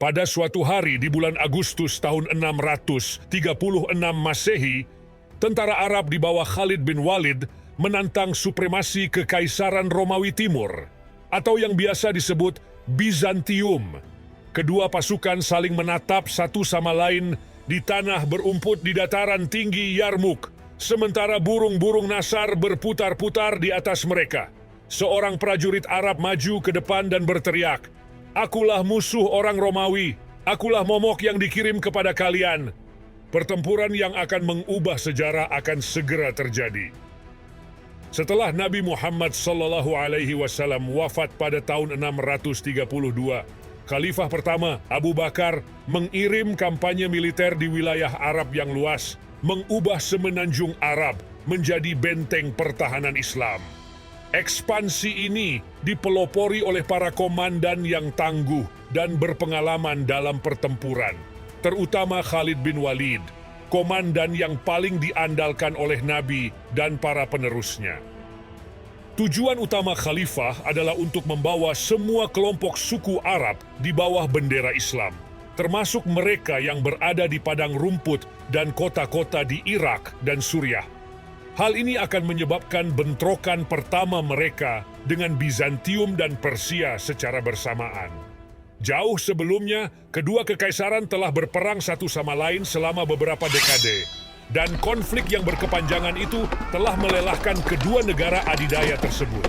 Pada suatu hari di bulan Agustus tahun 636 Masehi, tentara Arab di bawah Khalid bin Walid menantang supremasi Kekaisaran Romawi Timur, atau yang biasa disebut Bizantium. Kedua pasukan saling menatap satu sama lain di tanah berumput di dataran tinggi Yarmuk, sementara burung-burung nasar berputar-putar di atas mereka. Seorang prajurit Arab maju ke depan dan berteriak, "Akulah musuh orang Romawi, akulah momok yang dikirim kepada kalian." Pertempuran yang akan mengubah sejarah akan segera terjadi. Setelah Nabi Muhammad SAW wafat pada tahun 632, Khalifah pertama Abu Bakar mengirim kampanye militer di wilayah Arab yang luas, mengubah semenanjung Arab menjadi benteng pertahanan Islam. Ekspansi ini dipelopori oleh para komandan yang tangguh dan berpengalaman dalam pertempuran, terutama Khalid bin Walid, komandan yang paling diandalkan oleh Nabi dan para penerusnya. Tujuan utama khalifah adalah untuk membawa semua kelompok suku Arab di bawah bendera Islam, termasuk mereka yang berada di padang rumput dan kota-kota di Irak dan Suriah. Hal ini akan menyebabkan bentrokan pertama mereka dengan Bizantium dan Persia secara bersamaan. Jauh sebelumnya, kedua kekaisaran telah berperang satu sama lain selama beberapa dekade, dan konflik yang berkepanjangan itu telah melelahkan kedua negara adidaya tersebut.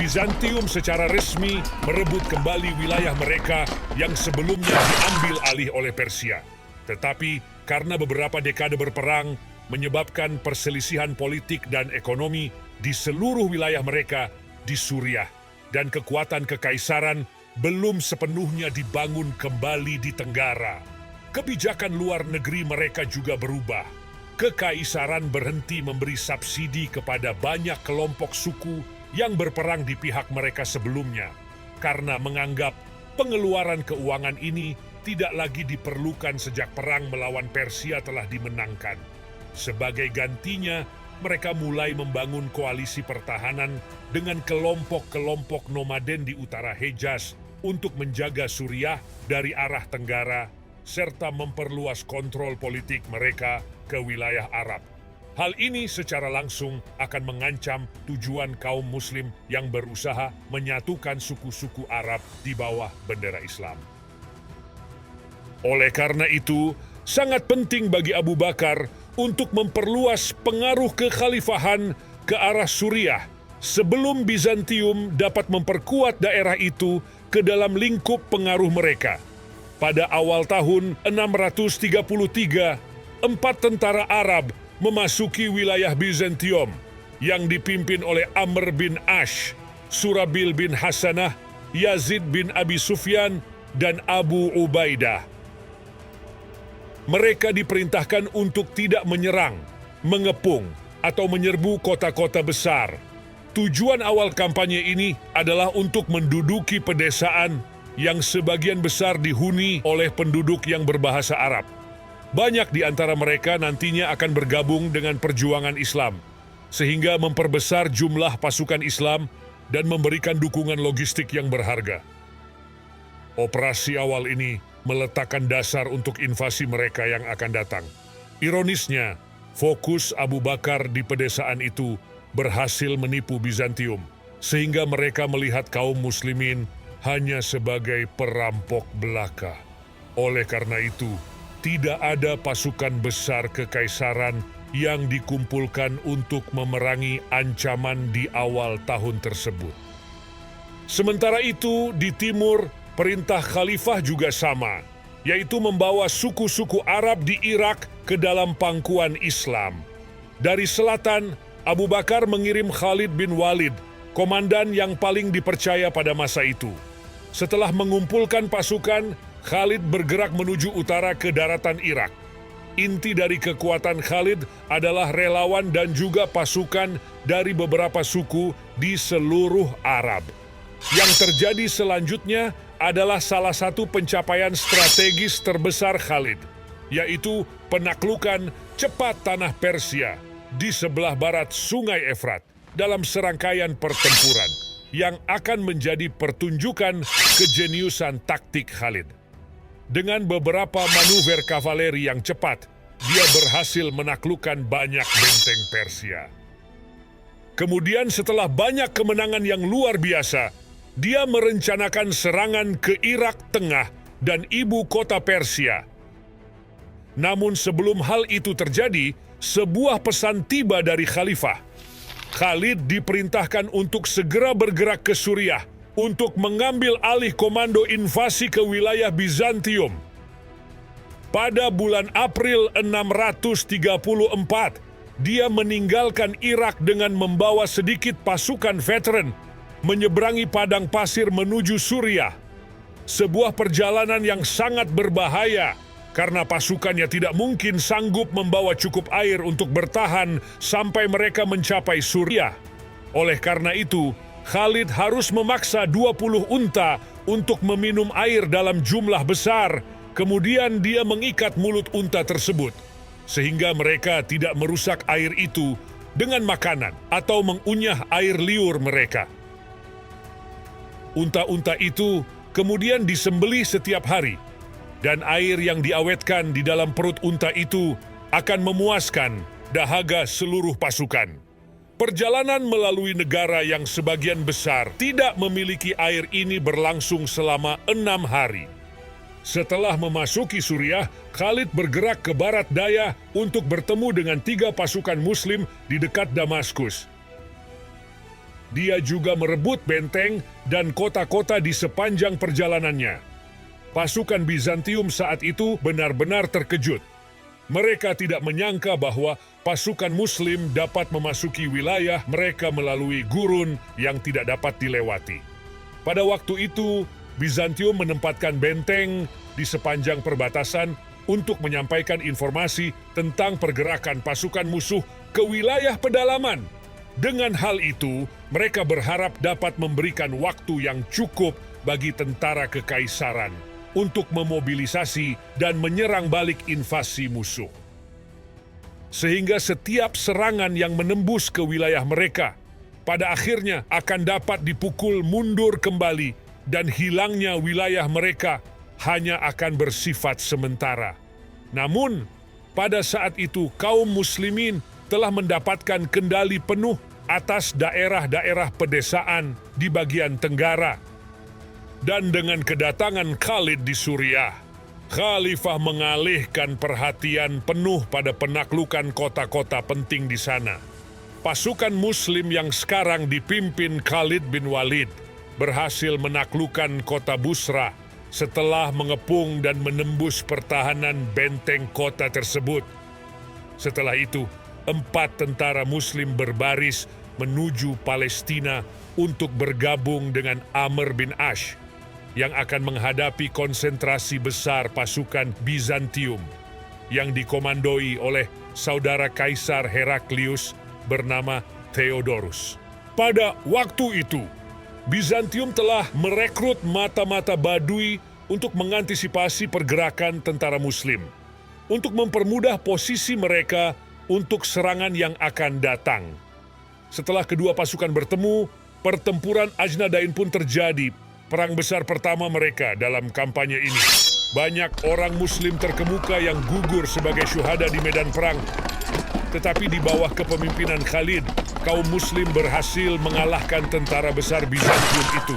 Bizantium secara resmi merebut kembali wilayah mereka yang sebelumnya diambil alih oleh Persia. Tetapi karena beberapa dekade berperang, menyebabkan perselisihan politik dan ekonomi di seluruh wilayah mereka di Suriah, dan kekuatan kekaisaran belum sepenuhnya dibangun kembali di Tenggara. Kebijakan luar negeri mereka juga berubah. Kekaisaran berhenti memberi subsidi kepada banyak kelompok suku yang berperang di pihak mereka sebelumnya, karena menganggap pengeluaran keuangan ini tidak lagi diperlukan sejak perang melawan Persia telah dimenangkan. Sebagai gantinya, mereka mulai membangun koalisi pertahanan dengan kelompok-kelompok nomaden di utara Hejaz untuk menjaga Suriah dari arah Tenggara, serta memperluas kontrol politik mereka ke wilayah Arab. Hal ini secara langsung akan mengancam tujuan kaum Muslim yang berusaha menyatukan suku-suku Arab di bawah bendera Islam. Oleh karena itu, sangat penting bagi Abu Bakar untuk memperluas pengaruh kekhalifahan ke arah Suriah sebelum Bizantium dapat memperkuat daerah itu ke dalam lingkup pengaruh mereka. Pada awal tahun 633, 4 tentara Arab memasuki wilayah Bizantium yang dipimpin oleh Amr bin Ash, Surabil bin Hasanah, Yazid bin Abi Sufyan, dan Abu Ubaidah. Mereka diperintahkan untuk tidak menyerang, mengepung, atau menyerbu kota-kota besar. Tujuan awal kampanye ini adalah untuk menduduki pedesaan yang sebagian besar dihuni oleh penduduk yang berbahasa Arab. Banyak di antara mereka nantinya akan bergabung dengan perjuangan Islam, sehingga memperbesar jumlah pasukan Islam dan memberikan dukungan logistik yang berharga. Operasi awal ini meletakkan dasar untuk invasi mereka yang akan datang. Ironisnya, fokus Abu Bakar di pedesaan itu berhasil menipu Bizantium, sehingga mereka melihat kaum muslimin hanya sebagai perampok belaka. Oleh karena itu, tidak ada pasukan besar kekaisaran yang dikumpulkan untuk memerangi ancaman di awal tahun tersebut. Sementara itu, di timur, perintah khalifah juga sama, yaitu membawa suku-suku Arab di Irak ke dalam pangkuan Islam. Dari selatan, Abu Bakar mengirim Khalid bin Walid, komandan yang paling dipercaya pada masa itu. Setelah mengumpulkan pasukan, Khalid bergerak menuju utara ke daratan Irak. Inti dari kekuatan Khalid adalah relawan dan juga pasukan dari beberapa suku di seluruh Arab. Yang terjadi selanjutnya adalah salah satu pencapaian strategis terbesar Khalid, yaitu penaklukan cepat tanah Persia di sebelah barat Sungai Efrat dalam serangkaian pertempuran yang akan menjadi pertunjukan kejeniusan taktik Khalid. Dengan beberapa manuver kavaleri yang cepat, dia berhasil menaklukkan banyak benteng Persia. Kemudian setelah banyak kemenangan yang luar biasa, dia merencanakan serangan ke Irak Tengah dan ibu kota Persia. Namun sebelum hal itu terjadi, sebuah pesan tiba dari khalifah. Khalid diperintahkan untuk segera bergerak ke Suriah untuk mengambil alih komando invasi ke wilayah Bizantium. Pada bulan April 634, dia meninggalkan Irak dengan membawa sedikit pasukan veteran menyeberangi padang pasir menuju Suriah. Sebuah perjalanan yang sangat berbahaya karena pasukannya tidak mungkin sanggup membawa cukup air untuk bertahan sampai mereka mencapai Suriah. Oleh karena itu, Khalid harus memaksa 20 unta untuk meminum air dalam jumlah besar. Kemudian dia mengikat mulut unta tersebut, sehingga mereka tidak merusak air itu dengan makanan atau mengunyah air liur mereka. Unta-unta itu kemudian disembelih setiap hari, dan air yang diawetkan di dalam perut unta itu akan memuaskan dahaga seluruh pasukan. Perjalanan melalui negara yang sebagian besar tidak memiliki air ini berlangsung selama 6 hari. Setelah memasuki Suriah, Khalid bergerak ke barat daya untuk bertemu dengan 3 pasukan Muslim di dekat Damaskus. Dia juga merebut benteng dan kota-kota di sepanjang perjalanannya. Pasukan Bizantium saat itu benar-benar terkejut. Mereka tidak menyangka bahwa pasukan Muslim dapat memasuki wilayah mereka melalui gurun yang tidak dapat dilewati. Pada waktu itu, Bizantium menempatkan benteng di sepanjang perbatasan untuk menyampaikan informasi tentang pergerakan pasukan musuh ke wilayah pedalaman. Dengan hal itu, mereka berharap dapat memberikan waktu yang cukup bagi tentara kekaisaran untuk memobilisasi dan menyerang balik invasi musuh. Sehingga setiap serangan yang menembus ke wilayah mereka, pada akhirnya akan dapat dipukul mundur kembali, dan hilangnya wilayah mereka hanya akan bersifat sementara. Namun, pada saat itu kaum muslimin telah mendapatkan kendali penuh atas daerah-daerah pedesaan di bagian tenggara. Dan dengan kedatangan Khalid di Suriah, Khalifah mengalihkan perhatian penuh pada penaklukan kota-kota penting di sana. Pasukan Muslim yang sekarang dipimpin Khalid bin Walid berhasil menaklukkan kota Busra setelah mengepung dan menembus pertahanan benteng kota tersebut. Setelah itu, 4 tentara Muslim berbaris menuju Palestina untuk bergabung dengan Amr bin Ash yang akan menghadapi konsentrasi besar pasukan Bizantium yang dikomandoi oleh saudara Kaisar Heraklius bernama Theodorus. Pada waktu itu, Bizantium telah merekrut mata-mata Badui untuk mengantisipasi pergerakan tentara Muslim, untuk mempermudah posisi mereka untuk serangan yang akan datang. Setelah kedua pasukan bertemu, pertempuran Ajnadain pun terjadi, perang besar pertama mereka dalam kampanye ini. Banyak orang Muslim terkemuka yang gugur sebagai syuhada di medan perang. Tetapi di bawah kepemimpinan Khalid, kaum Muslim berhasil mengalahkan tentara besar Bizantium itu.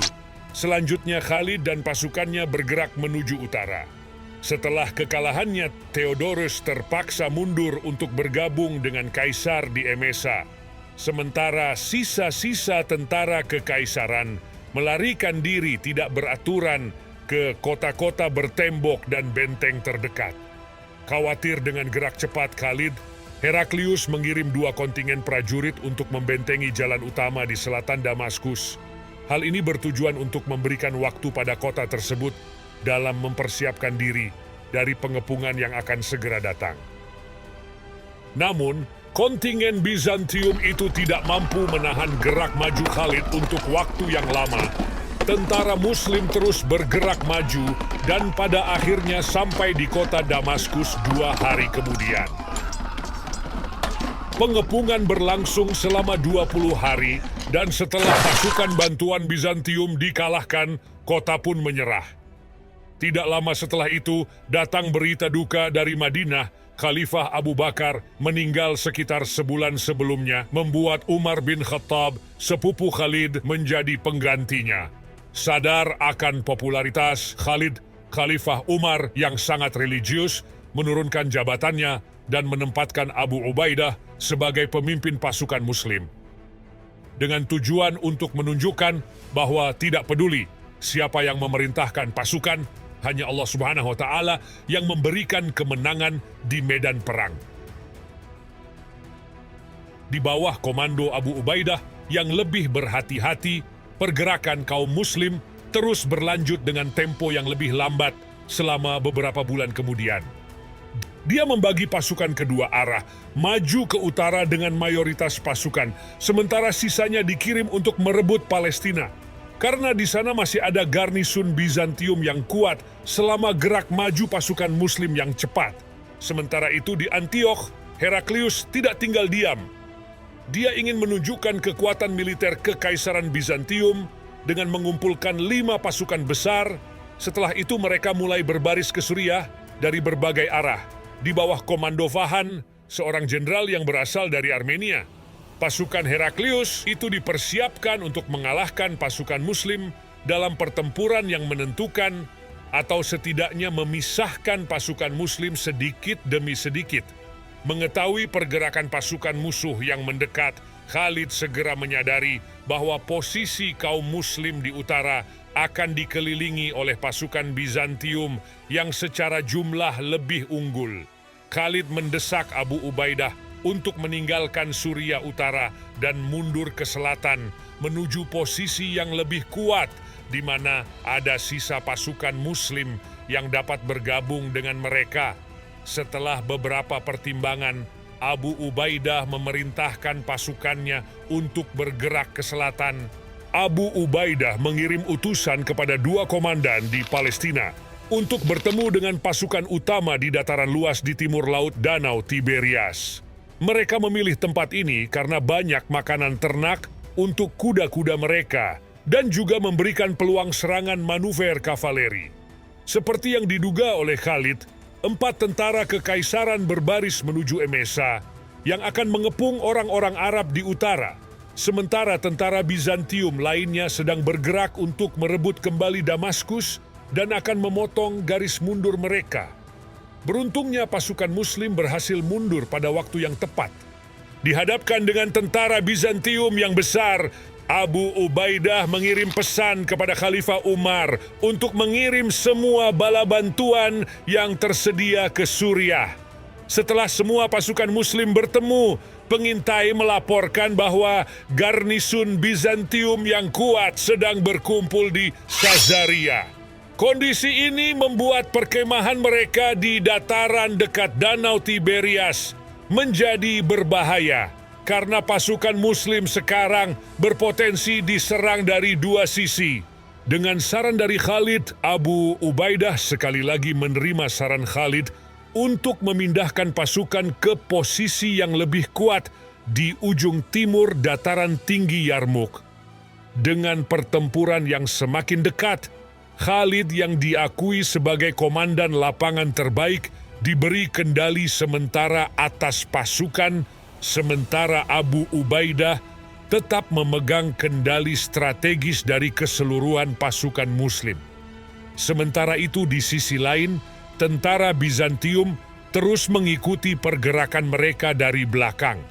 Selanjutnya Khalid dan pasukannya bergerak menuju utara. Setelah kekalahannya, Theodorus terpaksa mundur untuk bergabung dengan Kaisar di Emesa. Sementara sisa-sisa tentara kekaisaran melarikan diri tidak beraturan ke kota-kota bertembok dan benteng terdekat. Khawatir dengan gerak cepat Khalid, Heraklius mengirim 2 kontingen prajurit untuk membentengi jalan utama di selatan Damaskus. Hal ini bertujuan untuk memberikan waktu pada kota tersebut dalam mempersiapkan diri dari pengepungan yang akan segera datang. Namun, kontingen Bizantium itu tidak mampu menahan gerak maju Khalid untuk waktu yang lama. Tentara Muslim terus bergerak maju dan pada akhirnya sampai di kota Damaskus 2 hari kemudian. Pengepungan berlangsung selama 20 hari dan setelah pasukan bantuan Bizantium dikalahkan, kota pun menyerah. Tidak lama setelah itu, datang berita duka dari Madinah. Khalifah Abu Bakar meninggal sekitar sebulan sebelumnya, membuat Umar bin Khattab, sepupu Khalid, menjadi penggantinya. Sadar akan popularitas Khalid, Khalifah Umar yang sangat religius menurunkan jabatannya dan menempatkan Abu Ubaidah sebagai pemimpin pasukan Muslim. Dengan tujuan untuk menunjukkan bahwa tidak peduli siapa yang memerintahkan pasukan, hanya Allah Subhanahu wa Ta'ala yang memberikan kemenangan di medan perang. Di bawah komando Abu Ubaidah yang lebih berhati-hati, pergerakan kaum Muslim terus berlanjut dengan tempo yang lebih lambat selama beberapa bulan kemudian. Dia membagi pasukan kedua arah, maju ke utara dengan mayoritas pasukan, sementara sisanya dikirim untuk merebut Palestina. Karena di sana masih ada garnisun Bizantium yang kuat selama gerak maju pasukan Muslim yang cepat. Sementara itu di Antioch, Heraklius tidak tinggal diam. Dia ingin menunjukkan kekuatan militer Kekaisaran Bizantium dengan mengumpulkan 5 pasukan besar. Setelah itu mereka mulai berbaris ke Suriah dari berbagai arah, di bawah komando Vahan, seorang jenderal yang berasal dari Armenia. Pasukan Heraklius itu dipersiapkan untuk mengalahkan pasukan Muslim dalam pertempuran yang menentukan atau setidaknya memisahkan pasukan Muslim sedikit demi sedikit. Mengetahui pergerakan pasukan musuh yang mendekat, Khalid segera menyadari bahwa posisi kaum Muslim di utara akan dikelilingi oleh pasukan Bizantium yang secara jumlah lebih unggul. Khalid mendesak Abu Ubaidah untuk meninggalkan Suriah Utara dan mundur ke selatan menuju posisi yang lebih kuat di mana ada sisa pasukan Muslim yang dapat bergabung dengan mereka. Setelah beberapa pertimbangan, Abu Ubaidah memerintahkan pasukannya untuk bergerak ke selatan. Abu Ubaidah mengirim utusan kepada 2 komandan di Palestina untuk bertemu dengan pasukan utama di dataran luas di timur laut Danau Tiberias. Mereka memilih tempat ini karena banyak makanan ternak untuk kuda-kuda mereka dan juga memberikan peluang serangan manuver kavaleri. Seperti yang diduga oleh Khalid, 4 tentara kekaisaran berbaris menuju Emesa yang akan mengepung orang-orang Arab di utara, sementara tentara Bizantium lainnya sedang bergerak untuk merebut kembali Damaskus dan akan memotong garis mundur mereka. Beruntungnya pasukan Muslim berhasil mundur pada waktu yang tepat. Dihadapkan dengan tentara Bizantium yang besar, Abu Ubaidah mengirim pesan kepada Khalifah Umar untuk mengirim semua bala bantuan yang tersedia ke Suriah. Setelah semua pasukan Muslim bertemu, pengintai melaporkan bahwa garnisun Bizantium yang kuat sedang berkumpul di Caesarea. Kondisi ini membuat perkemahan mereka di dataran dekat Danau Tiberias menjadi berbahaya karena pasukan Muslim sekarang berpotensi diserang dari 2 sisi. Dengan saran dari Khalid, Abu Ubaidah sekali lagi menerima saran Khalid untuk memindahkan pasukan ke posisi yang lebih kuat di ujung timur dataran tinggi Yarmuk. Dengan pertempuran yang semakin dekat, Khalid yang diakui sebagai komandan lapangan terbaik diberi kendali sementara atas pasukan, sementara Abu Ubaidah tetap memegang kendali strategis dari keseluruhan pasukan Muslim. Sementara itu di sisi lain, tentara Bizantium terus mengikuti pergerakan mereka dari belakang.